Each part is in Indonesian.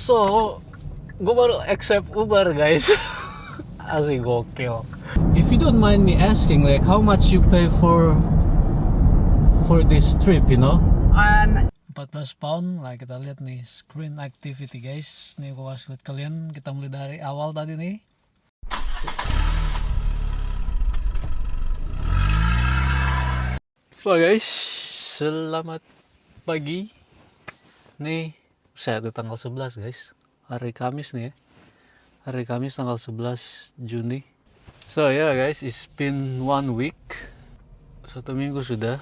So, gue baru accept Uber guys. Asli gokil. If you don't mind me asking, like how much you pay for this trip, you know? 14 pound lah. Kita lihat nih screen activity guys. Nih gue kasih lihat kalian. Kita mulai dari awal tadi nih. Wah guys, selamat pagi. Nih saya di tanggal 11 guys, hari Kamis nih ya. Hari Kamis tanggal 11 Juni. So yeah guys, it's been 1 week. 1 minggu sudah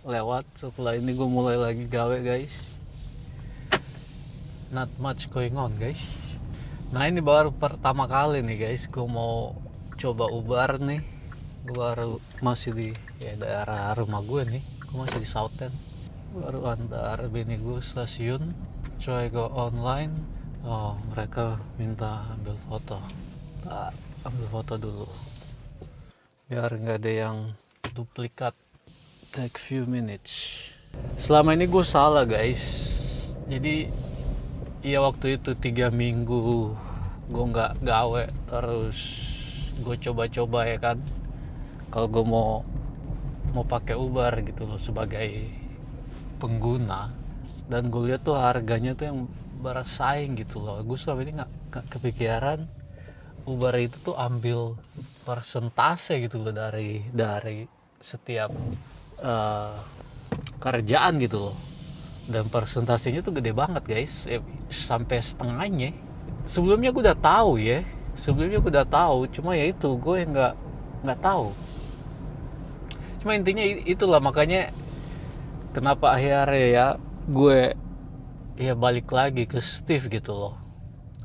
lewat. Setelah ini gue mulai lagi gawe guys. Not much going on guys. Nah ini baru pertama kali nih guys gue mau coba Uber nih. Gue baru masih di daerah rumah gue nih. Gue masih di South End. Baru antar bini gue stasiun. Try go online. Oh, mereka minta ambil foto. Nah, ambil foto dulu. Biar nggak ada yang duplikat. Take few minutes. Selama ini gue salah guys. Jadi, ya waktu itu 3 minggu gue nggak gawe. Terus gue coba-coba ya kan. Kalau gue mau pakai Uber gitu loh sebagai pengguna. Dan gue lihat tuh harganya tuh yang bersaing gitu loh. Gue selama ini nggak kepikiran Uber itu tuh ambil persentase gitu loh dari setiap kerjaan gitu loh. Dan persentasenya tuh gede banget guys, sampai setengahnya. Sebelumnya gue udah tahu cuma ya itu gue yang nggak tahu. Cuma intinya itulah, makanya kenapa akhirnya ya gue balik lagi ke Steve gitu loh.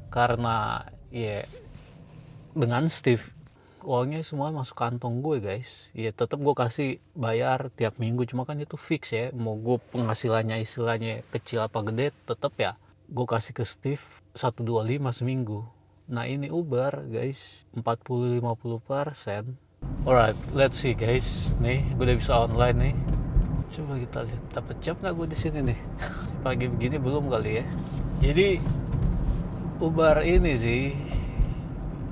Karena ya dengan Steve uangnya semua masuk kantong gue guys. Ya tetap gue kasih bayar tiap minggu, cuma kan itu fix ya. Mau gue penghasilannya istilahnya kecil apa gede, tetap ya gue kasih ke Steve 125 seminggu. Nah ini Uber guys 40-50%. Alright, let's see guys. Nih gue udah bisa online nih. Coba kita lihat dapat job nggak gue di sini nih. Pagi begini belum kali ya. Jadi Uber ini sih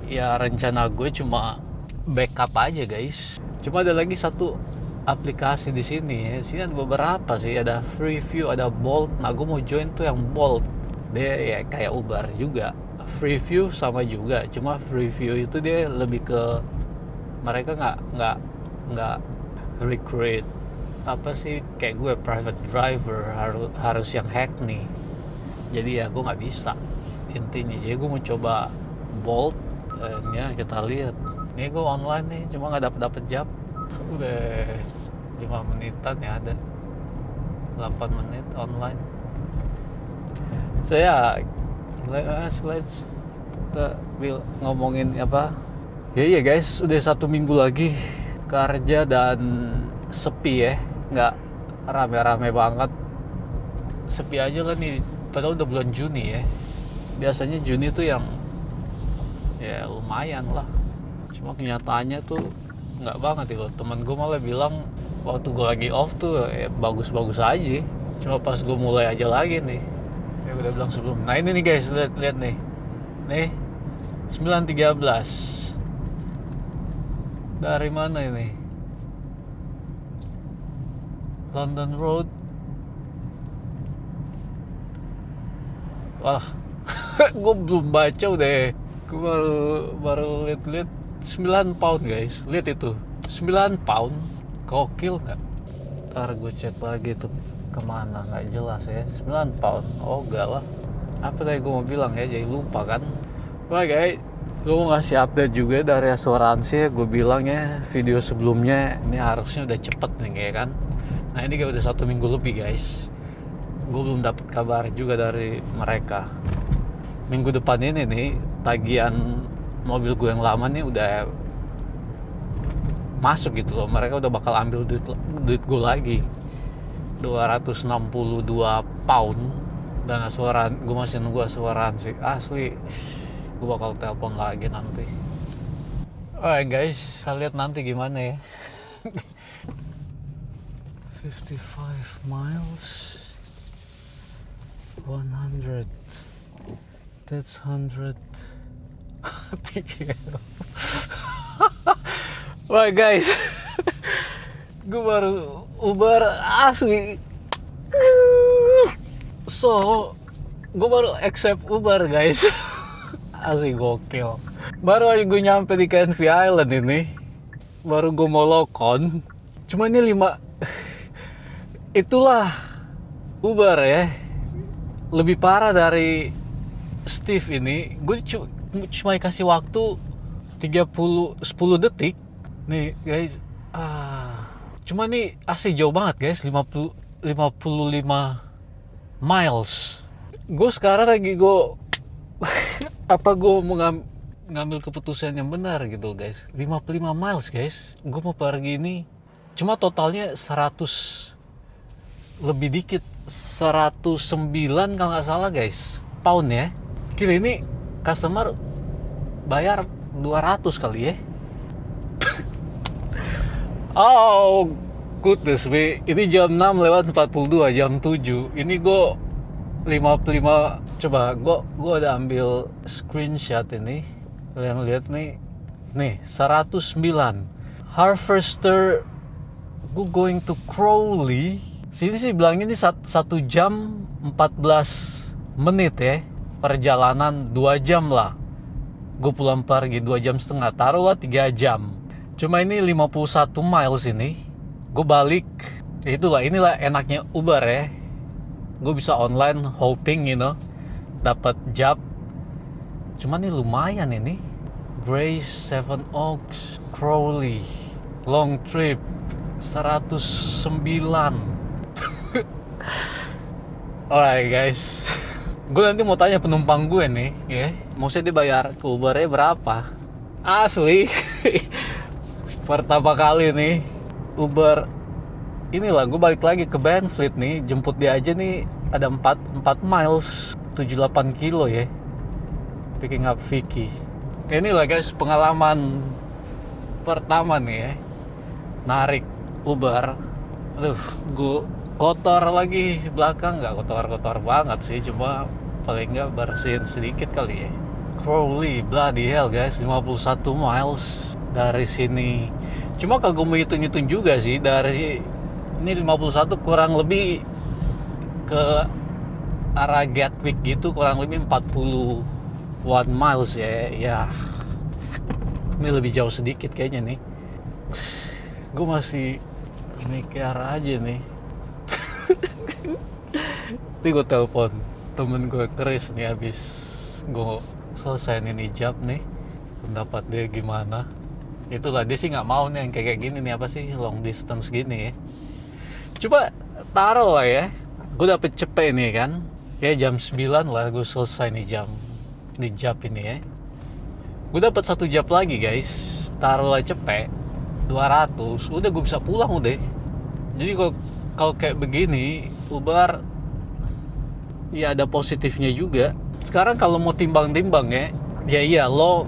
ya rencana gue cuma backup aja guys. Cuma ada lagi satu aplikasi di sini ya. Sini ada beberapa sih, ada Freeview, ada Bolt. Nah gue mau join tuh yang Bolt. Dia ya kayak Uber juga. Freeview sama juga. Cuma Freeview itu dia lebih ke mereka nggak recruit apa sih kayak gue private driver, harus yang hack nih. Jadi ya gue nggak bisa intinya. Jadi gue mau coba Bolt. Ya kita lihat. Ini gue online nih, cuma nggak dapet job. Udah 5 menitan ya, ada 8 menit online. Saya let's kita ngomongin apa ya guys. Udah 1 minggu lagi kerja dan sepi ya, nggak rame-rame banget. Sepi aja kan nih, padahal udah bulan Juni ya. Biasanya Juni tuh yang ya lumayan lah. Cuma kenyataannya tuh nggak banget ya. Temen gue malah bilang waktu gue lagi off tuh ya bagus-bagus aja. Cuma pas gue mulai aja lagi nih, ya udah bilang sebelum. Nah ini nih guys, lihat nih 9.13 dari mana ini? London Road. Wah, gue belum baca udah. Gue baru lihat 9 pound guys. Lihat itu 9 pound. Gokil nggak? Ntar gue cek lagi tuh kemana, nggak jelas ya. 9 pound. Oh enggak lah. Apa tadi gue mau bilang ya, jadi lupa kan. Wah guys, gue mau ngasih update juga dari asuransi. Gue bilang ya video sebelumnya ini harusnya udah cepet nih ya kan. Nah ini udah 1 minggu lebih guys. Gue belum dapat kabar juga dari mereka. Minggu depan ini nih tagihan mobil gue yang lama nih udah masuk gitu loh. Mereka udah bakal ambil duit gue lagi 262 pound. Dan gue masih nunggu asuransi. Asli gue bakal telepon lagi nanti. Alright guys, saya lihat nanti gimana ya. 55 miles 100 That's 100. Wah guys, gue baru Uber asli. So, gue baru accept Uber guys. Asli gokil. Baru aja gue nyampe di Canvey Island ini, baru gue mau lokon. Cuma ini 5. Itulah Uber ya. Lebih parah dari Steve ini. Gue cuma dikasih waktu 10 detik. Nih guys. Cuma nih asli jauh banget guys. 55 miles. Gue sekarang lagi apa gue mau ngambil keputusan yang benar gitu guys. 55 miles guys. Gue mau pergi ini. Cuma totalnya 100 lebih dikit. 109 kalau nggak salah guys. Pound ya. Gila, ini customer bayar 200 kali ya. Oh goodness me. Ini jam 6:42, jam 7. Ini gue 55. Coba gue ada ambil screenshot ini. Kalian lihat nih. Nih 109. Harvester. Gue going to Crowley. Sini sih bilangnya ini 1 jam 14 menit ya. Perjalanan 2 jam lah. Gue pulang pergi 2 jam setengah. Taruhlah 3 jam. Cuma ini 51 miles ini. Gue balik. Inilah enaknya Uber ya. Gue bisa online hoping dapat job. Cuma ini lumayan ini. Grace, Seven Oaks, Crowley. Long trip 109. Alright guys. Gue nanti mau tanya penumpang gue nih ya. Maksudnya dibayar ke Ubernya berapa. Asli. Pertama kali nih Uber. Inilah gue balik lagi ke Benfleet nih. Jemput dia aja nih. Ada 4 miles 78 kilo ya. Picking up Vicky. Inilah guys pengalaman pertama nih ya. Narik Uber. Aduh, gue kotor lagi belakang. Nggak kotor-kotor banget sih, cuma paling nggak bersihin sedikit kali ya. Crowley, bloody hell guys, 51 miles dari sini. Cuma kalau gue mau hitung-hitung juga sih, dari ini 51 kurang lebih ke arah Gatwick gitu, kurang lebih 41 miles ya. Ya, ini lebih jauh sedikit kayaknya nih. Gue masih mikir aja nih. Nanti gue telepon temen gue Chris nih habis gue selesai ini job nih, pendapat dia gimana. Itulah, dia sih nggak mau nih yang kayak gini nih, apa sih long distance gini ya. Coba taruh lah ya, gue dapet cepet nih kan ya, jam 9 lah gue selesai nih job ini ya. Gue dapet 1 job lagi guys, taruh lah cepet 200, udah gue bisa pulang udah. Jadi kalau kayak begini Uber ya ada positifnya juga. Sekarang kalau mau timbang-timbang ya iya lo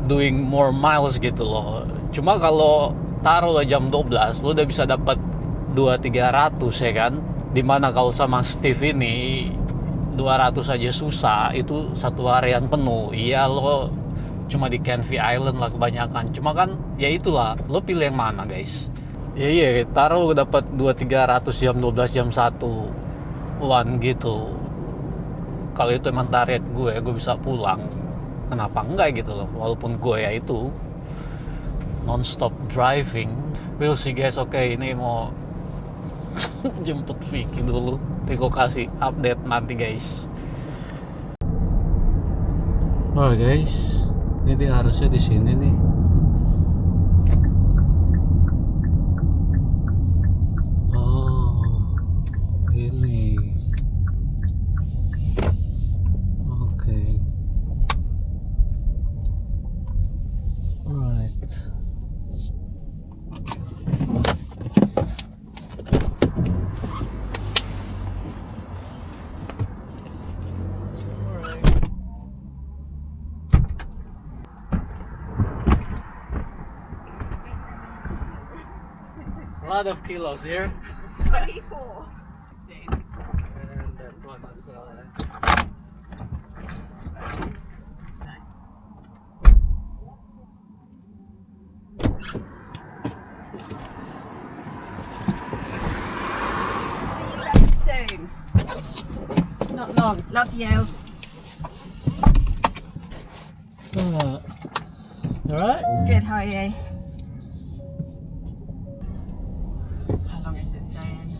doing more miles gitu loh. Cuma kalau taruh lah jam 12 lo udah bisa dapat 200-300 ya kan. Dimana kalau sama Steve ini 200 aja susah, itu satu harian penuh. Iya lo cuma di Canvey Island lah kebanyakan. Cuma kan ya itulah, lo pilih yang mana guys. Iya, taruh dapat 200-300 jam 12 jam 1 gitu. Kalau itu emang target gue bisa pulang, kenapa enggak gitu loh. Walaupun gue ya itu non-stop driving. We'll see guys. Oke, ini mau jemput Vicky dulu. Nanti gue kasih update nanti guys. Oh guys, ini dia harusnya di sini nih. A lot of kilos here. 24. And that one as well. along. Love you. Alright. Good, how are you? How long is it saying?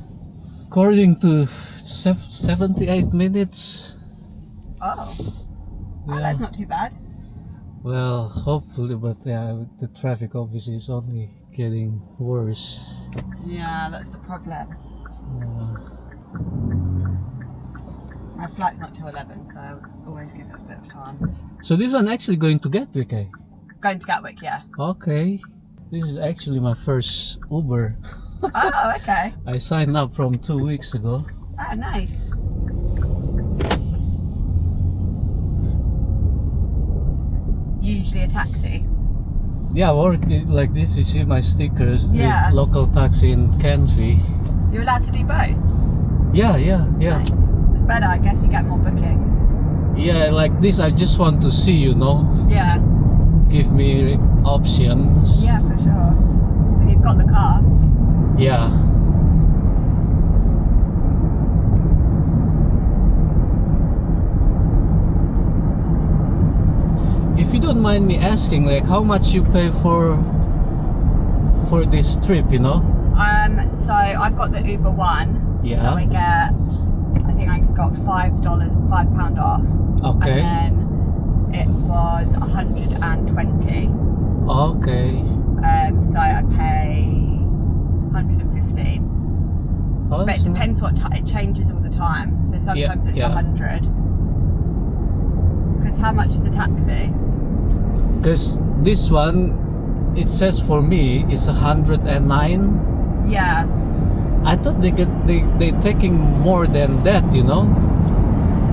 According to 78 minutes. Oh. Yeah. Oh, that's not too bad. Well, hopefully, but yeah, the traffic obviously is only getting worse. Yeah, that's the problem. Uh, My flight's not till 11, so I always give it a bit of time. so this one actually going to Gatwick, eh? Going to Gatwick, yeah. Okay. This is actually my first Uber. Oh, okay. I signed up from 2 weeks ago. Oh, nice. Usually a taxi. Yeah, or like this, you see my stickers. Yeah. The local taxi in Canfi. You're allowed to do both? Yeah. Nice. It's better, I guess you get more bookings. Yeah, like this, I just want to see, you know. Yeah. Give me options. Yeah, for sure. And you've got the car. Yeah. If you don't mind me asking, like how much you pay for this trip, you know? So I've got the Uber One. Yeah. So I think I got £5 off. Okay. And then it was 120. Okay. So I pay 115. Oh, But it depends what time. It changes all the time. So sometimes it's 100. Because how much is a taxi? Because this one, it says for me, is 109. Yeah. I thought they taking more than that, you know.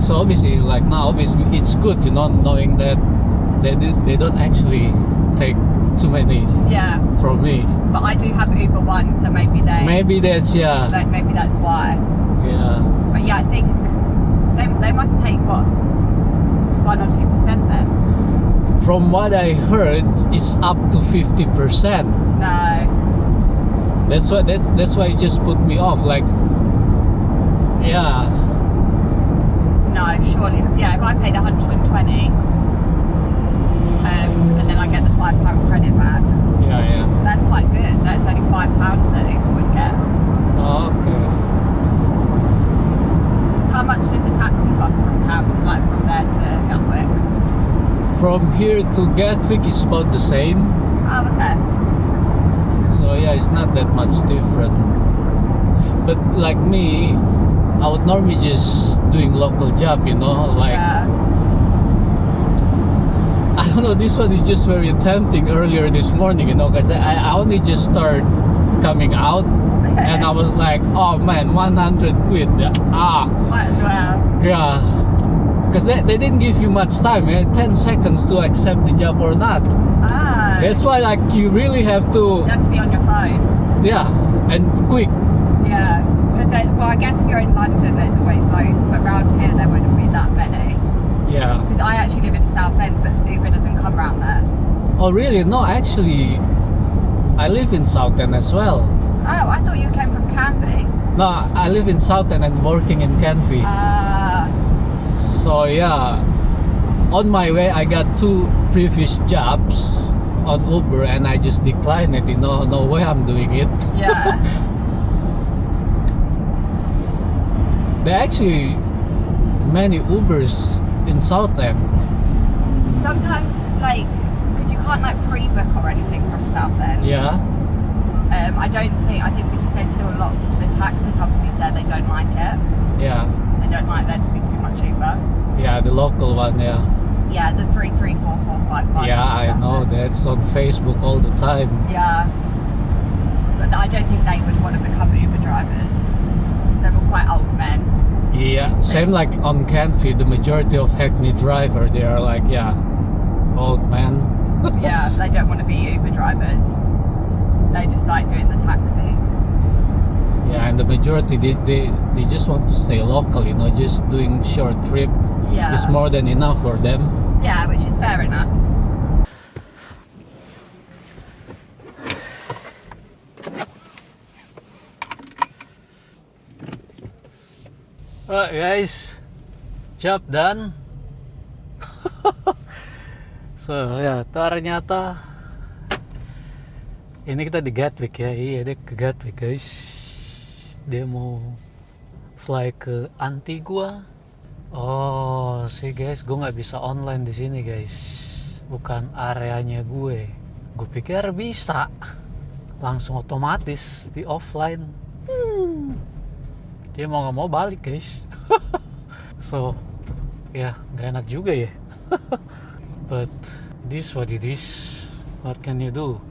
So obviously, like now, obviously it's good, you know, knowing that they don't actually take too many Yeah. from me. But I do have Uber One, so maybe Maybe that's maybe that's why. yeah. But yeah, I think they must take what 1 or 2% then. From what I heard, it's up to 50%. No. That's why it just put me off. Like, yeah, No, surely. Yeah, if I paid 120, and then I get the £5 credit back, yeah. that's quite good. That's only £5 that Uber would get. Okay. So how much does a taxi cost from from there to Gatwick? From here to Gatwick is about the same. Oh, okay. So yeah, it's not that much different. But like me, I would normally just doing local job, you know, like Yeah. I don't know. This one is just very tempting earlier this morning, you know, because I only just started coming out, and I was like, oh man, 100 quid. Might as well. Yeah. Because they didn't give you much time, 10 seconds to accept the job or not. Ah. That's why, like, you really have You to, have to be on your phone. yeah, and quick. Yeah. Because well, I guess if you're in London, there's always loads, but around here there wouldn't be that many. Yeah. Because I actually live in Southend, but Uber doesn't come around there. Oh, really? No, actually, I live in Southend as well. Oh, I thought you came from Canby. No, I live in Southend and working in Canfi. So yeah, on my way I got 2 previous jobs on Uber and I just declined it. You know, no way I'm doing it. Yeah. There are actually many Ubers in Southend. Sometimes, like, because you can't like pre-book or anything from Southend. Yeah. I think because there's still a lot of the taxi companies there, they don't like it. Yeah. They don't like there to be too much Uber. Yeah, the local one. Yeah. Yeah, the 33445. Yeah, I know that's on Facebook all the time. Yeah. But I don't think they would want to become Uber drivers. They're all quite old men. Yeah, same like on Canfi, the majority of Hackney driver, they are like, yeah, old man. Yeah, they don't want to be Uber drivers. They just like doing the taxis. Yeah, and the majority, they just want to stay local, you know, just doing short trip Yeah. is more than enough for them. Yeah, which is fair enough. Alright guys, job done. So ya ternyata ini kita di Gatwick ya. Iya, dia ke Gatwick guys. Dia mau fly ke Antigua. Oh sih guys, gue nggak bisa online di sini guys. Bukan areanya gue. Gue pikir bisa langsung otomatis di offline. Dia mau nggak mau balik guys. So ya nggak enak juga ya. But this what it is. What can you do?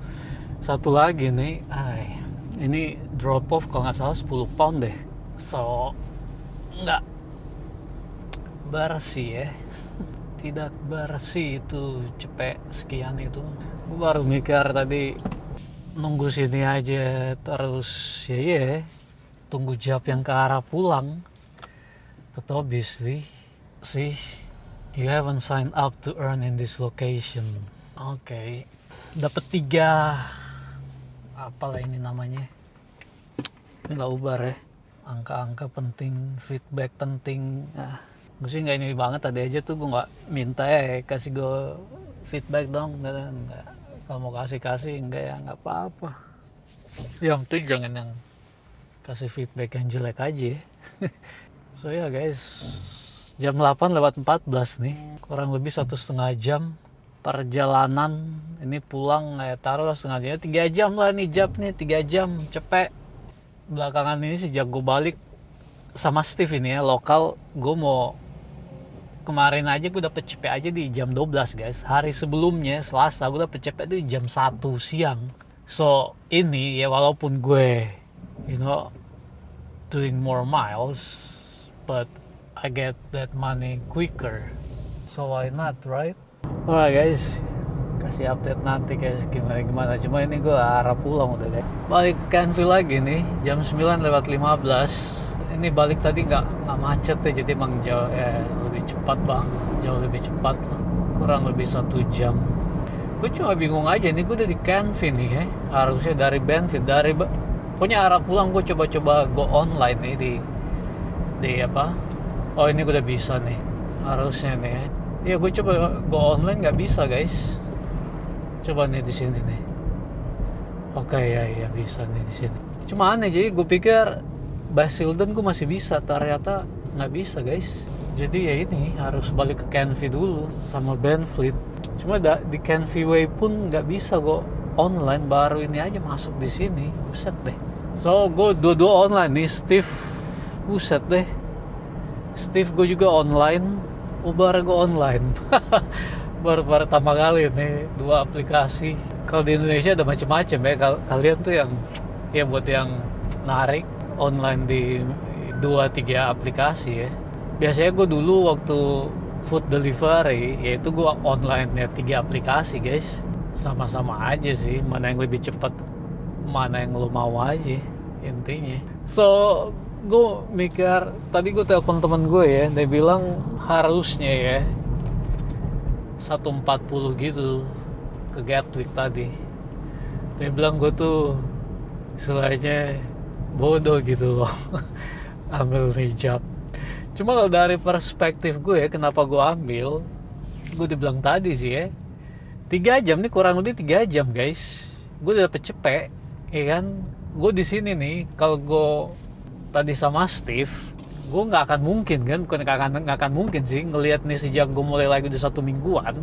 Satu lagi nih, ini drop off kalau nggak salah 10 pound deh. So nggak bersih ya. Tidak bersih itu cepet sekian itu. Gue baru mikir tadi nunggu sini aja terus ya tunggu job yang ke arah pulang. But obviously see you haven't signed up to earn in this location. Oke. Dapat 3 apalah ini namanya, nggak Uber ya, angka-angka penting, feedback penting. Gue sih nggak ini banget, tadi aja tuh gue nggak minta kasih gue feedback dong, nggak. Kalau mau kasih enggak ya nggak apa-apa. Yang penting jangan yang kasih feedback yang jelek aja. So ya guys, jam 8:14 nih, kurang lebih 1,5 jam perjalanan. Ini pulang taruh setengah jam, 3 jam lah nih job nih, 3 jam cepet. Belakangan ini sejak gue balik sama Steve ini ya lokal, gue mau kemarin aja gue dapet cepet aja di jam 12 guys. Hari sebelumnya Selasa gue dapet cepet di jam 1 siang. So ini ya walaupun gue doing more miles, but I get that money quicker, so why not, right? Alright guys, kasih update nanti guys gimana. Cuma ini gue arah pulang udah guys. Balik ke Canville lagi nih, jam 9:15. Ini balik tadi nggak macet ya, jadi emang jauh lebih cepat bang, jauh lebih cepat lah. Kurang lebih 1 jam. Gue cuma bingung aja, ini gue udah di Canville nih ya. Harusnya dari Benfield, pokoknya arah pulang gue coba-coba go online nih di apa? Oh ini gue udah bisa nih, harusnya nih ya. Ya gue coba go online nggak bisa guys. Coba nih di sini nih. Oke ya bisa nih di sini. Cuma aneh, jadi gue pikir Basildon gue masih bisa, ternyata nggak bisa guys. Jadi ya ini harus balik ke Canville dulu sama Benfleet. Cuma di Canville Way pun nggak bisa gue online, baru ini aja masuk di sini. Buset deh. So gue dua online nih, Steve. Buset deh. Steve gue juga online, Uber gue online. baru pertama kali nih 2 aplikasi. Kalau di Indonesia ada macam-macam ya. Kalian tuh yang ya buat yang narik online di 2-3 aplikasi ya. Biasanya gue dulu waktu food delivery yaitu gue online ya 3 aplikasi guys. Sama-sama aja sih, mana yang lebih cepat, mana yang lo mau aja intinya. So gue mikir, tadi gue telepon temen gue ya, dia bilang harusnya ya 1:40 gitu ke Gatwick tadi. Dia bilang gue tuh istilahnya bodoh gitu loh ambil nih job. Cuma kalau dari perspektif gue ya, kenapa gue ambil, gue dibilang tadi sih ya 3 jam nih, kurang lebih 3 jam guys. Gue udah dapet cepet ya kan. Gue di sini nih, kalau gue tadi sama Steve, gue nggak akan mungkin kan, bukan nggak akan mungkin sih ngelihat nih sejak gue mulai lagi udah 1 mingguan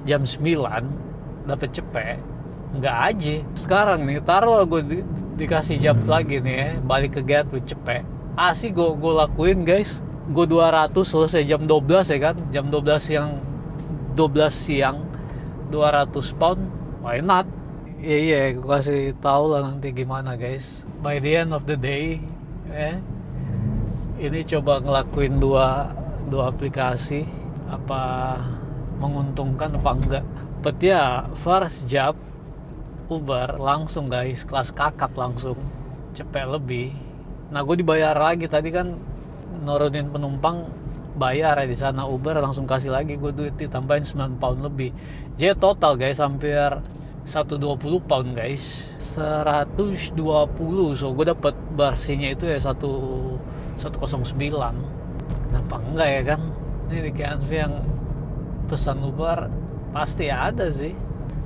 jam 9 dapet cepet, nggak aja. Sekarang nih taruh gue dikasih job lagi nih ya, balik ke Gatwick cepet, asih gue lakuin guys. Gue 200 selesai jam 12 ya kan, jam 12 siang 200 pound, why not? Iya, gue kasih tahu lah nanti gimana guys. By the end of the day ini coba ngelakuin dua aplikasi, apa menguntungkan apa enggak. But ya first job Uber langsung guys, kelas kakap langsung, cepet lebih. Nah gue dibayar lagi tadi kan, nurunin penumpang bayar ya di sana. Uber langsung kasih lagi gue duit, ditambahin 9 pound lebih. Jadi total guys hampir 120 pound guys, 120. So gue dapat barsinya itu ya 109. Kenapa enggak ya kan? Ini di KNV yang pesan Uber pasti ada sih.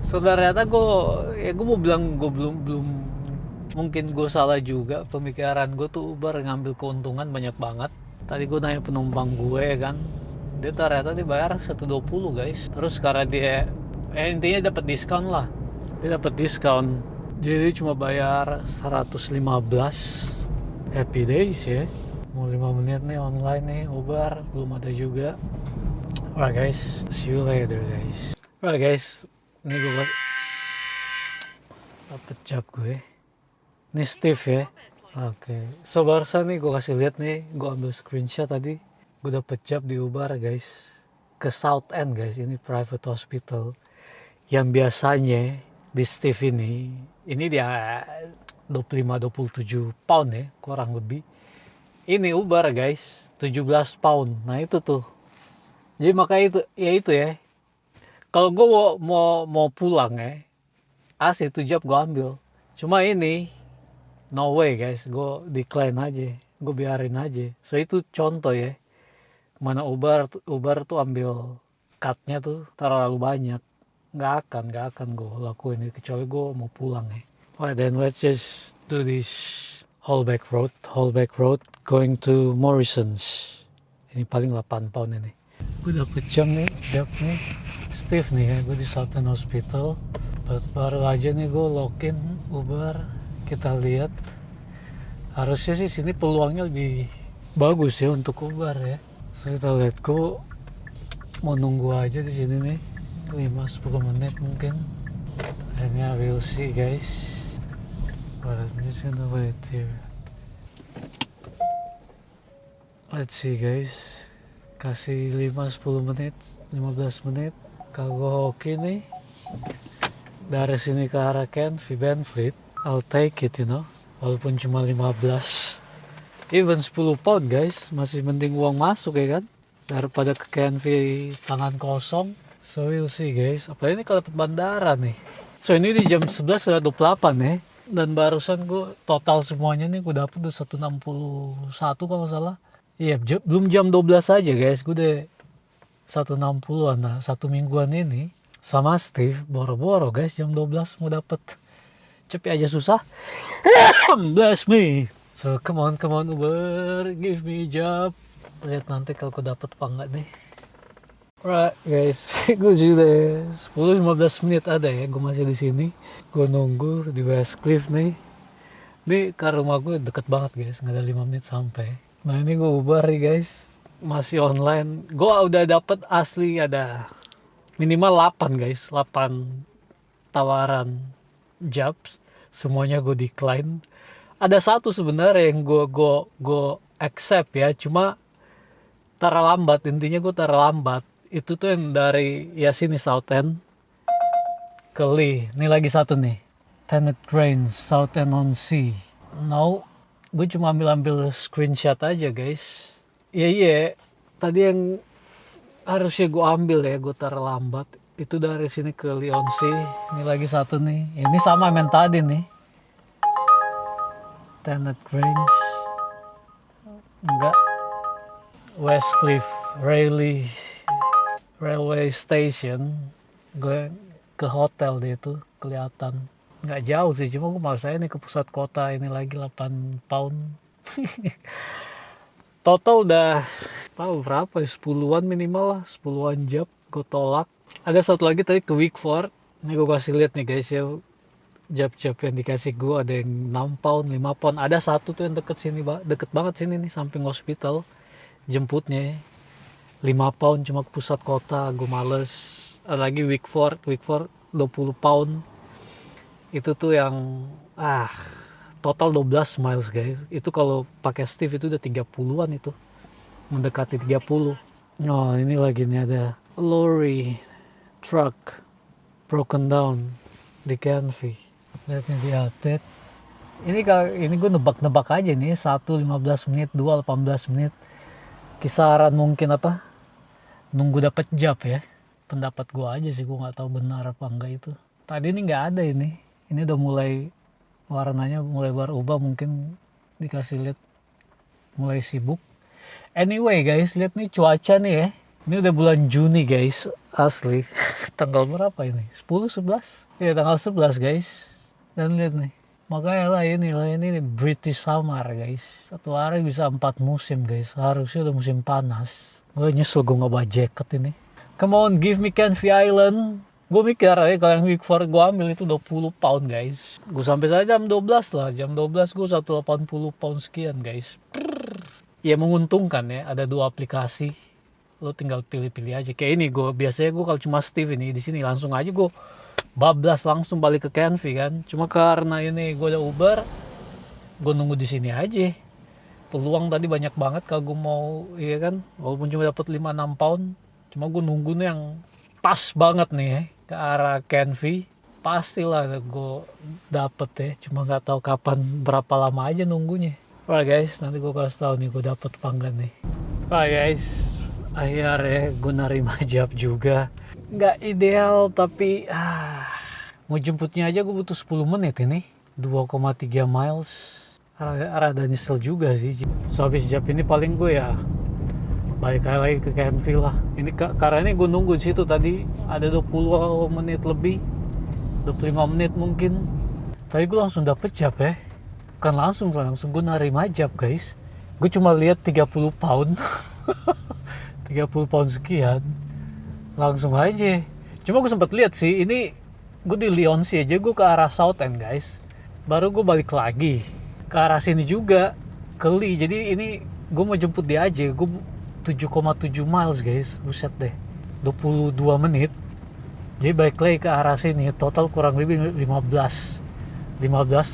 So ternyata gue mau bilang gue belum mungkin gue salah juga, pemikiran gue tuh Uber ngambil keuntungan banyak banget. Tadi gue nanya penumpang gue kan, dia ternyata dibayar 120 guys. Terus karena dia intinya dapat diskon lah, dia dapat diskon, jadi cuma bayar 115. Happy days ya. Mau 5 menit nih online nih Uber, belum ada juga. Alright guys, see you later guys. Alright guys, ini gue dapet job gue. Ini Steve ya. Oke, so barusan nih gue kasih lihat nih, gue ambil screenshot tadi. Gue dapet job di Uber guys, ke South End guys. Ini private hospital yang biasanya di Steve ini dia 25-27 pound ya kurang lebih. Ini Uber guys 17 pound. Nah itu tuh, jadi makanya itu ya, kalau gue mau pulang ya asli itu job gue ambil. Cuma ini no way guys, gue decline aja, gue biarin aja. So itu contoh ya, mana Uber tuh ambil cutnya tuh terlalu banyak. Nggak akan gue lakuin ini kecuali gue mau pulang ya. Alright then, let's just do this Holbeck Road going to Morrison's. Ini paling 8 pound ini. Gue dapet jam nih, job nih Steve nih ya, gue di Southern Hospital. Baru aja nih gue login Uber. Kita lihat, harusnya sih sini peluangnya lebih bagus ya untuk Uber ya. So kita lihat, gue mau nunggu aja di sini nih 5-10 menit mungkin. And yeah, we'll see guys. But I'm just gonna wait here. Let's see guys. Kasih 5-10 menit, 15 menit. Kalau gue hoki nih dari sini ke arah Canvey Benfleet, I'll take it, you know. Walaupun cuma 15, even 10 pound guys, masih mending uang masuk ya kan, daripada ke Canvey tangan kosong. So we'll see guys. Apalagi ini kalau dapat bandara nih. So ini di jam 11.28 ya. Dan barusan gue total semuanya nih gue dapet tuh 161 kalau nggak salah. Iya, belum jam 12 aja guys, gue udah 160-an. Nah, 1 mingguan ini sama Steve boro-boro guys, jam 12 mau dapet. Cepet aja susah. Bless me. So come on Uber, give me a job. Lihat nanti kalau gue dapet apa enggak nih. Right guys, gue sudah 10-15 menit ada ya, gue masih di sini. Gue nunggu di Westcliff nih. Ini ke rumah gue deket banget guys, nggak ada 5 menit sampai. Nah ini gue Uber nih guys, masih online. Gue udah dapet asli ada minimal 8 guys, 8 tawaran jobs. Semuanya gue decline. Ada satu sebenarnya yang gue accept ya, cuma terlambat. Intinya gue terlambat. Itu tuh yang dari ya sini South End ke Lee. Ini lagi satu nih, Tenet Grange, South End on Sea. No, gue cuma ambil screenshot aja guys. Iya, tadi yang harusnya gue ambil ya, gue terlambat. Itu dari sini ke Lee on Sea. Ini lagi satu nih, ini sama yang tadi nih, Tenet Grange. Enggak, Westcliff Railway Station. Gue ke hotel dia tuh kelihatan nggak jauh sih, cuma gue malas saya nih ke pusat kota. Ini lagi 8 pound. Total udah tahu berapa ya, 10-an minimal lah, 10-an job gue tolak. Ada satu lagi tadi ke Wickford. Ini gue kasih lihat nih guys ya, job-job yang dikasih gue. Ada yang 6 pound, 5 pound. Ada satu tuh yang deket sini, deket banget sini nih, samping hospital. Jemputnya 5 pound cuma ke pusat kota, gue males. Ada lagi Wickford 20 pound. Itu tuh yang total 12 miles guys. Itu kalau pakai Steve itu udah 30-an, itu mendekati 30. Oh ini lagi nih, ada lorry truck broken down di Canvey. Lihat nih di update. Ini gue nebak-nebak aja nih, 1 15 menit, 2 18 menit. Kisaran mungkin apa, nunggu dapat job ya. Pendapat gue aja sih, gue nggak tahu benar apa enggak itu. Tadi ini nggak ada ini udah mulai warnanya mulai berubah, mungkin dikasih lihat mulai sibuk. Anyway guys, lihat nih cuaca nih ya, Ini udah bulan Juni guys, asli. Tanggal berapa ini? 10, 11? Ya tanggal 11 guys. Dan lihat nih, makanya lah ini British summer guys. Satu hari bisa 4 musim guys, harusnya udah musim panas. Gue nyesel gue gak bawa jacket ini. Come on, give me Canvey Island. Gue mikir kalau yang week 4 gue ambil itu 20 pound guys. Gue sampai saja jam 12 lah, jam 12 gue 180 pound sekian guys. Ya menguntungkan ya, ada 2 aplikasi. Lo tinggal pilih-pilih aja. Kayak ini gue biasanya gue kalau cuma Steve ini di sini langsung aja gue bablas langsung balik ke Canvey kan. Cuma karena ini gue udah Uber, gue nunggu di sini aja. Peluang tadi banyak banget kalau gue mau, iya kan, walaupun cuma dapat 5-6 pound. Cuma gue nunggu nih yang pas banget nih ya, ke arah Canvey. Pastilah gue dapet ya, cuma nggak tahu kapan, berapa lama aja nunggunya. Alright guys, nanti gue kasih tahu nih gue dapet apa enggak nih. Alright guys, akhirnya gue nerima job juga. Nggak ideal tapi mau jemputnya aja gue butuh 10 menit ini. 2,3 miles. Rada nyesel juga sih. So habis job ini paling gue ya balik lagi ke Canvey lah. Ini karena ini gue nunggu di situ tadi ada 20 menit lebih, 25 menit mungkin. Tadi gue langsung dapet job ya. Bukan langsung gue nerima job guys. Gue cuma lihat 30 pound. 30 pound sekian. Langsung aja. Cuma gue sempat lihat sih, ini gue di Leonsea aja, gue ke arah Southend guys. Baru gue balik lagi ke arah sini juga, ke Lee. Jadi ini gue mau jemput dia aja. Gue 7,7 miles guys, buset deh, 22 menit. Jadi balik lagi ke arah sini, total kurang lebih 15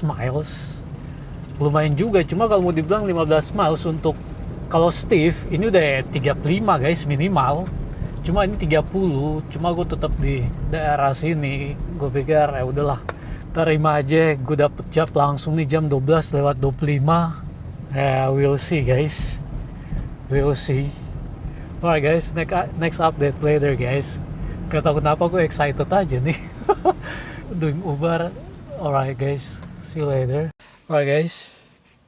miles. Lumayan juga, cuma kalau mau dibilang 15 miles untuk kalau Steve ini udah 35 guys minimal. Cuma ini 30, cuma gue tetap di daerah sini. Gue pikir ya udahlah, terima aja. Gue dapet job langsung nih jam 12:25. Ya we'll see guys, we'll see. Alright guys, next update later guys. Gak tau kenapa gue excited aja nih. Doing Uber. Alright guys, see you later. Alright guys,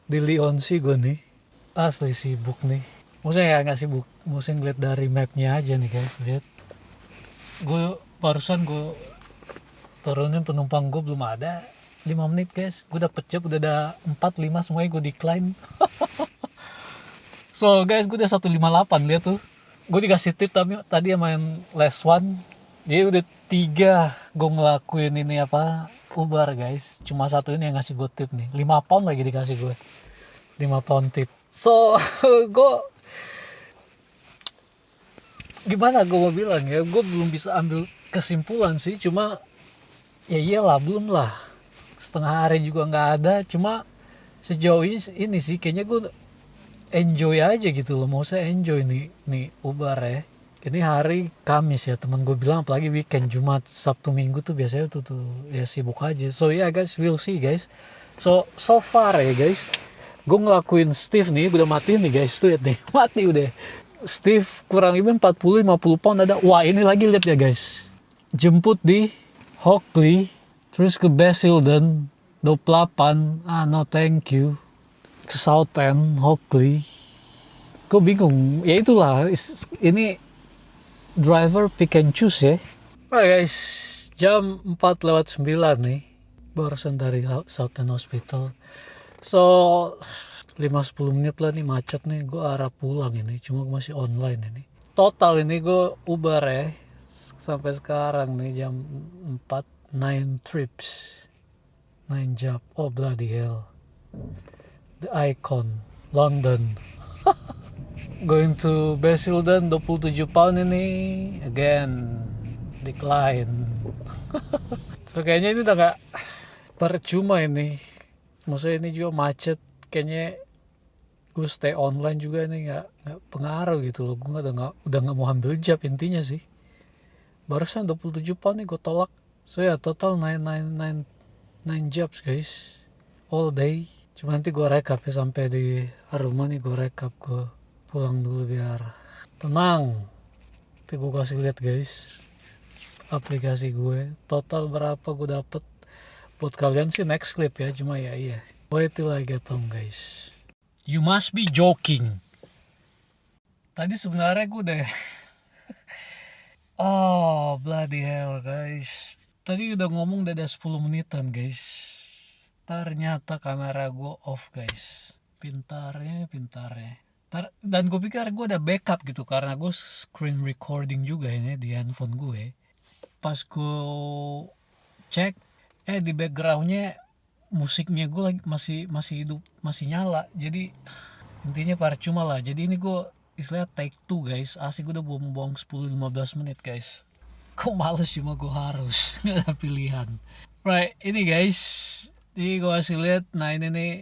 di Leonsea gue nih. Asli sibuk nih. Maksudnya ya nggak sibuk, maksudnya ngeliat dari mapnya aja nih guys. Lihat, gue barusan gue turunin penumpang gue belum ada 5 menit guys. Gue dapet job udah ada 4-5 semuanya gue decline. So guys, gue udah 158, lihat tuh. Gue dikasih tip tadi sama yang last one. Jadi udah 3 gue ngelakuin ini apa, Uber guys. Cuma satu ini yang ngasih gue tip nih, 5 pound lagi dikasih gue, 5 pound tip. So gue gimana gue mau bilang ya, gue belum bisa ambil kesimpulan sih. Cuma ya iyalah, belum lah, setengah hari juga nggak ada. Cuma sejauh ini sih kayaknya gue enjoy aja gitu loh. Mau saya enjoy nih Uber ya. Ini hari Kamis ya, teman gue bilang, apalagi weekend Jumat Sabtu Minggu tuh biasanya tuh ya sibuk aja. So yeah guys, we'll see guys. So far ya guys, gue ngelakuin Steve nih, udah mati nih guys, tuh lihat nih, mati udah. Steve kurang lebih 40-50 pound ada. Wah ini lagi lihat ya guys, jemput di Hockley, terus ke Basildon 28, no thank you, ke Southend, Hockley. Gue bingung, ya itulah, ini driver pick and choose ya. Alright guys, jam 4:09 nih, barusan dari Southend Hospital. So 5-10 menit lah nih macet nih, gue arah pulang ini, cuma masih online ini. Total ini gue Uber ya, sampai sekarang nih jam 4, 9 trips, 9 job. Oh bloody hell, the Icon, London. Going to Basildon 27 pound ini, again decline. So kayaknya ini udah gak percuma ini, maksudnya ini juga macet. Kayaknya gue stay online juga ini nggak pengaruh gitu loh. Gue udah nggak mau ambil job intinya sih. Barusan 27 pound nih gue tolak. So ya total 9 jobs guys, all day. Cuma nanti gue rekap ya, sampai di rumah nih gue rekap. Gue pulang dulu biar tenang. Nanti gue kasih lihat guys aplikasi gue total berapa gue dapet. Buat kalian sih next clip ya, cuma ya iya, wait till I get home guys. You must be joking. Tadi sebenarnya gue Oh, bloody hell guys. Tadi udah ngomong udah ada 10 menitan guys. Ternyata kamera gue off guys. Pintarnya. Dan gue pikir gue ada backup gitu karena gue screen recording juga ini di handphone gue. Pas gue cek, di backgroundnya musiknya gue lagi masih hidup, masih nyala. Jadi intinya percuma lah. Jadi ini gue istilahnya take two guys. Asik gue udah buang-buang 10-15 menit guys. Kok males, cuma gue harus. Gak ada pilihan. Right, ini guys. Ini gue kasih lihat. Nah ini nih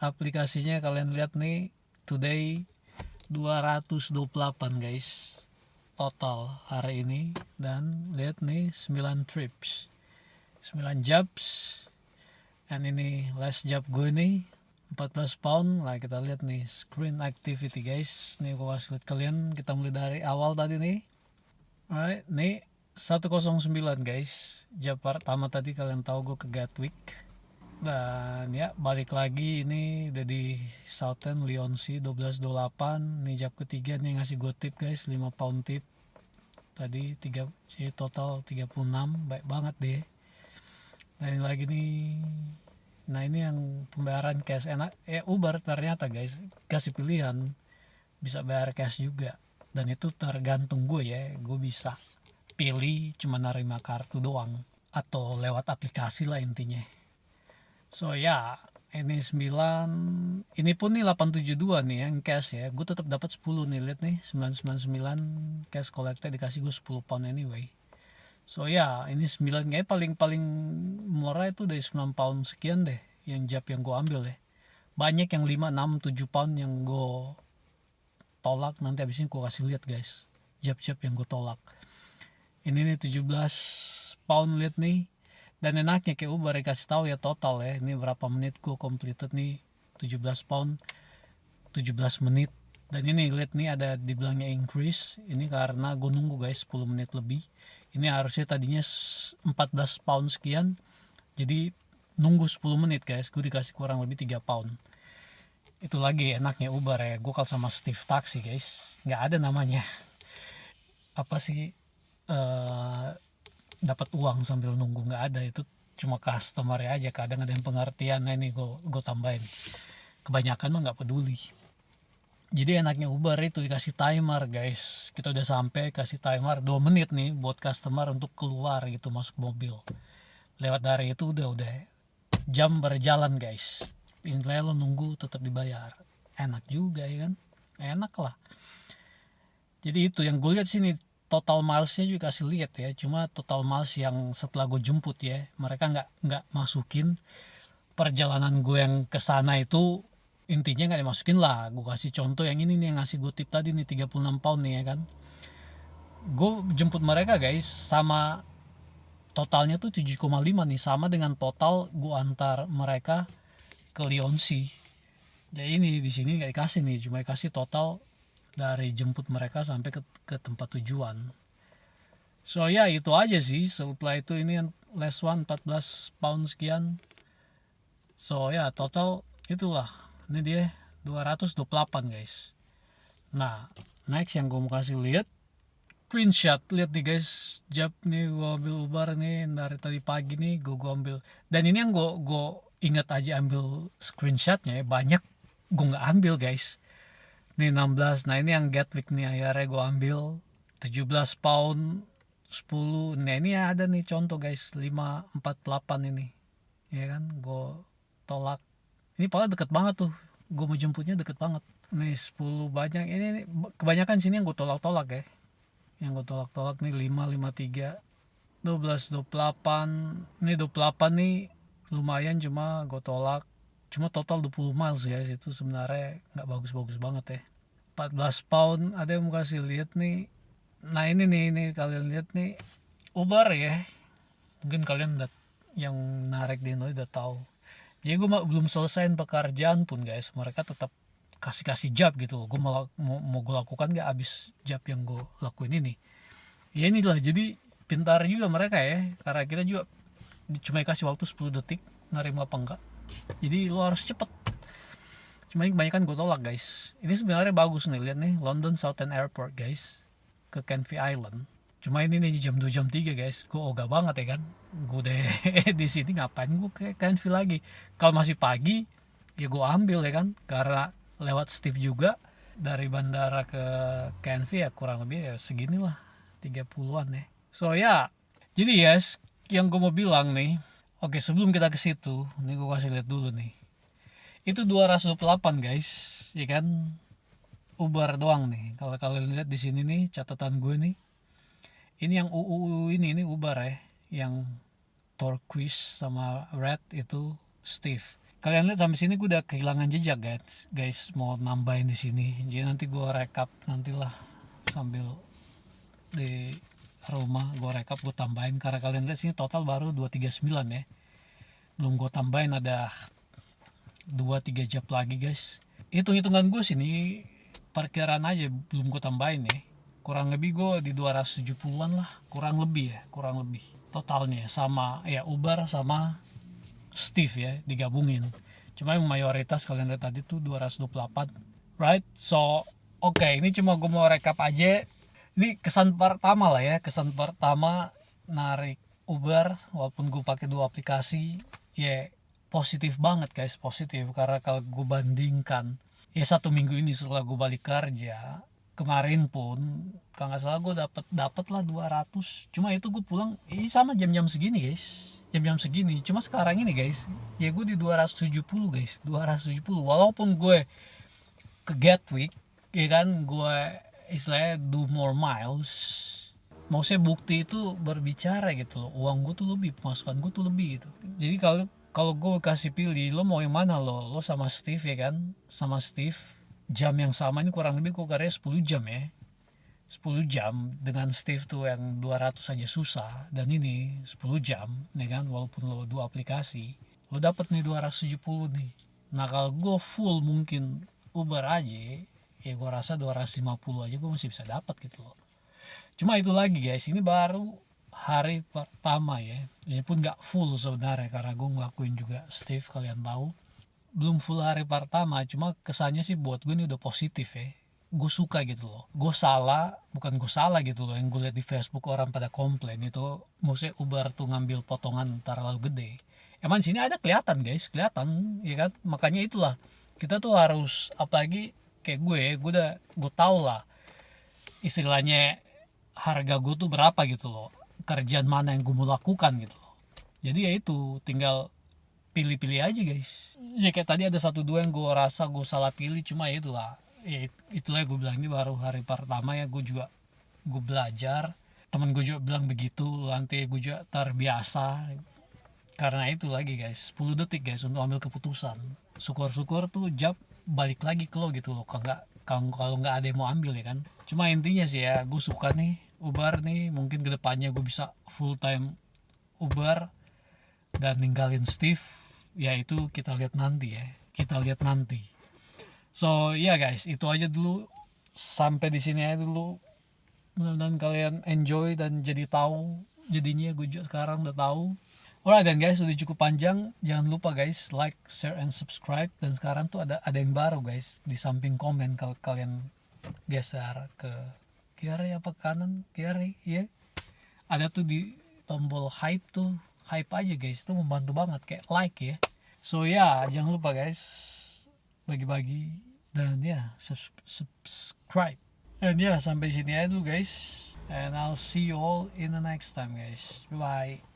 aplikasinya, kalian lihat nih. Today 228 guys. Total hari ini. Dan lihat nih 9 trips. 9 jobs. Dan ini last job gue nih 14 pound. Lah kita lihat nih screen activity guys. Nih gue kasih lihat kalian. Kita mulai dari awal tadi nih. Alright, nih 109 guys. Job pertama tadi kalian tahu gue ke Gatwick. Dan ya balik lagi ini udah di Southend Leonsea 12.28. Nih job ketiga nih ngasih gue tip guys, 5 pound tip. Tadi 3 jadi total 36, baik banget deh. Nah ini lagi nih. Nah ini yang pembayaran cash enak. Uber ternyata guys kasih pilihan bisa bayar cash juga. Dan itu tergantung gue ya, gue bisa pilih cuma nerima kartu doang atau lewat aplikasi lah intinya. So ya, ini 9, ini pun nih 872 nih yang cash ya, gue tetap dapat 10 nih, lihat nih 999 cash collected, dikasih gue 10 pound anyway. So ya, ini 9 kayak paling murah itu dari 9 pound sekian deh yang job yang gue ambil deh. Banyak yang 5, 6, 7 pound yang gue tolak, nanti abis ini gue kasih lihat guys job-job yang gue tolak. Ini nih 17 pound, lihat nih. Dan enaknya kayak Uber kasih tahu ya total ya, ini berapa menit gue completed nih 17 pound 17 menit. Dan ini lihat nih ada dibilangnya increase, ini karena gue nunggu guys 10 menit lebih. Ini harusnya tadinya 14 pound sekian, jadi nunggu 10 menit guys, gue dikasih kurang lebih 3 pound. Itu lagi enaknya Uber ya, gue kalau sama Steve Taxi guys, nggak ada namanya apa sih dapat uang sambil nunggu, nggak ada. Itu cuma customer aja, kadang ada yang pengertian. Nah ini gue tambahin, kebanyakan mah nggak peduli. Jadi enaknya Uber itu dikasih timer guys, kita udah sampai kasih timer 2 menit nih buat customer untuk keluar gitu, masuk mobil. Lewat dari itu udah jam berjalan guys, intinya lo nunggu tetap dibayar. Enak juga ya kan, enak lah. Jadi itu yang gue lihat sini, total milesnya juga kasih lihat ya, cuma total miles yang setelah gue jemput ya, mereka nggak masukin perjalanan gue yang kesana itu, intinya nggak dimasukin lah. Gue kasih contoh yang ini nih yang ngasih gue tip tadi nih 36 pound nih ya kan, gue jemput mereka guys sama totalnya tuh 7,5 nih, sama dengan total gue antar mereka ke Leonsea. Jadi ini di sini nggak dikasih nih, cuma dikasih total dari jemput mereka sampai ke tempat tujuan. So ya itu aja sih. Setelah itu ini last one 14 pound sekian. So ya total itulah, ini dia 228 guys. Nah next yang gue mau kasih lihat screenshot, lihat nih guys, job nih gue ambil Uber nih dari tadi pagi nih, gue ambil. Dan ini yang gue ingat aja ambil screenshotnya ya, banyak gue nggak ambil guys. Nih 16, nah ini yang Gatwick nih akhirnya gue ambil 17 pound 10. Nah ini ada nih contoh guys, 548 ini ya kan, gue tolak. Ini paling deket banget tuh, gue mau jemputnya deket banget. Nih 10 banyak, ini kebanyakan sini yang gue tolak-tolak ya, yang gue tolak-tolak nih 5, 53, 12, 28. Ini 28 nih lumayan, cuma gue tolak. Cuma total 20 miles ya, itu sebenarnya nggak bagus-bagus banget ya. 14 pound, ada yang mau kasih lihat nih. Nah ini kalian lihat nih Uber ya, mungkin kalian yang narik di Indo udah tahu. Jadi gue belum selesai pekerjaan pun guys, mereka tetap kasih job gitu. Gue mau gue lakukan gak abis job yang gue lakuin ini. Ya inilah, jadi pintar juga mereka ya, karena kita juga cuma dikasih waktu 10 detik nerima apa enggak. Jadi lo harus cepet. Cuma kebanyakan gue tolak guys. Ini sebenarnya bagus nih, lihat nih London Southend Airport guys. ke Canvey Island. Cuma ini nih jam 2 jam 3 guys, gue ogah banget ya kan. Gue deh di sini ngapain gue ke Canvey lagi. Kalau masih pagi ya gue ambil ya kan, karena lewat Steve juga dari bandara ke Canvey ya kurang lebih ya seginilah 30-an ya. So ya, jadi guys, yang gue mau bilang nih, oke sebelum kita ke situ, nih gue kasih lihat dulu nih. Itu 228 guys, ya kan, Uber doang nih. Kalau kalian lihat di sini nih catatan gue nih, ini yang UU ini Uber ya, yang turquoise sama red itu Steve. Kalian lihat sampai sini gue udah kehilangan jejak guys, mau nambahin di sini. Jadi nanti gue rekap nantilah sambil di rumah gue rekap, gue tambahin, karena kalian lihat sini total baru 239 ya. Belum gue tambahin ada 2-3 jam lagi guys. Hitung-hitungan gue sini parkiran aja belum gue tambahin ya. Kurang lebih gue di 270-an lah, kurang lebih totalnya, sama ya Uber sama Steve ya digabungin. Cuma yang mayoritas kalian lihat tadi tuh 228, right? So oke, ini cuma gue mau rekap aja. Ini kesan pertama lah ya, kesan pertama narik Uber walaupun gue pakai 2 aplikasi ya, positif banget guys, positif. Karena kalau gue bandingkan ya 1 minggu ini setelah gue balik kerja, kemarin pun kalau nggak salah gue dapat lah 200. Cuma itu gue pulang sama jam-jam segini guys, jam-jam segini. Cuma sekarang ini guys ya gue di 270 guys, 270 walaupun gue ke Gatwick ya kan, gue istilahnya do more miles. Mau saya bukti itu berbicara gitu loh, uang gue tuh lebih, pemasukan gue tuh lebih gitu. Jadi kalau gue kasih pilih, lo mau yang mana lo sama Steve ya kan, sama Steve jam yang sama ini kurang lebih gue karya 10 jam ya, 10 jam dengan Steve tuh yang 200 aja susah, dan ini 10 jam ya kan, walaupun lo 2 aplikasi lo dapat nih 270 nih. Nah kalau gue full mungkin Uber aja ya gue rasa 250 aja gue masih bisa dapat gitu loh. Cuma itu lagi guys, ini baru hari pertama ya, ini pun gak full sebenarnya karena gue ngelakuin juga Steve, kalian tahu belum full hari pertama. Cuma kesannya sih buat gue ini udah positif ya, gue suka gitu loh. Gue bukan gue salah gitu loh, yang gue lihat di Facebook orang pada komplain itu maksudnya Uber tuh ngambil potongan terlalu gede. Emang sini ada kelihatan guys, kelihatan ya kan. Makanya itulah kita tuh harus, apalagi kayak gue tau lah istilahnya harga gue tuh berapa gitu loh, kerjaan mana yang gue mau lakukan gitu loh. Jadi ya itu tinggal pilih-pilih aja guys. Ya kayak tadi ada 1-2 yang gue rasa gue salah pilih, cuma ya itulah gue bilang ini baru hari pertama ya, gue belajar. Temen gue juga bilang begitu, nanti gue juga terbiasa. Karena itu lagi guys, 10 detik guys untuk ambil keputusan. Syukur-syukur tuh jam balik lagi ke lo gitu loh, kalau nggak ada yang mau ambil ya kan. Cuma intinya sih ya, gue suka nih Uber nih. Mungkin kedepannya gue bisa full time Uber dan ninggalin Steve, ya itu kita lihat nanti ya, So ya guys, itu aja dulu, sampai di sini aja dulu. Mudah-mudahan kalian enjoy dan jadi tahu jadinya. Gue juga sekarang udah tahu. Alright then guys, udah cukup panjang. Jangan lupa guys like, share, and subscribe. Dan sekarang tuh ada yang baru guys, di samping komen kalau kalian geser ke kiri apa kanan, kiri ya, ada tuh di tombol hype tuh, hype aja guys, itu membantu banget kayak like ya. So ya jangan lupa guys bagi-bagi dan ya subscribe. Dan ya sampai sini aja dulu guys, and I'll see you all in the next time guys. Bye bye.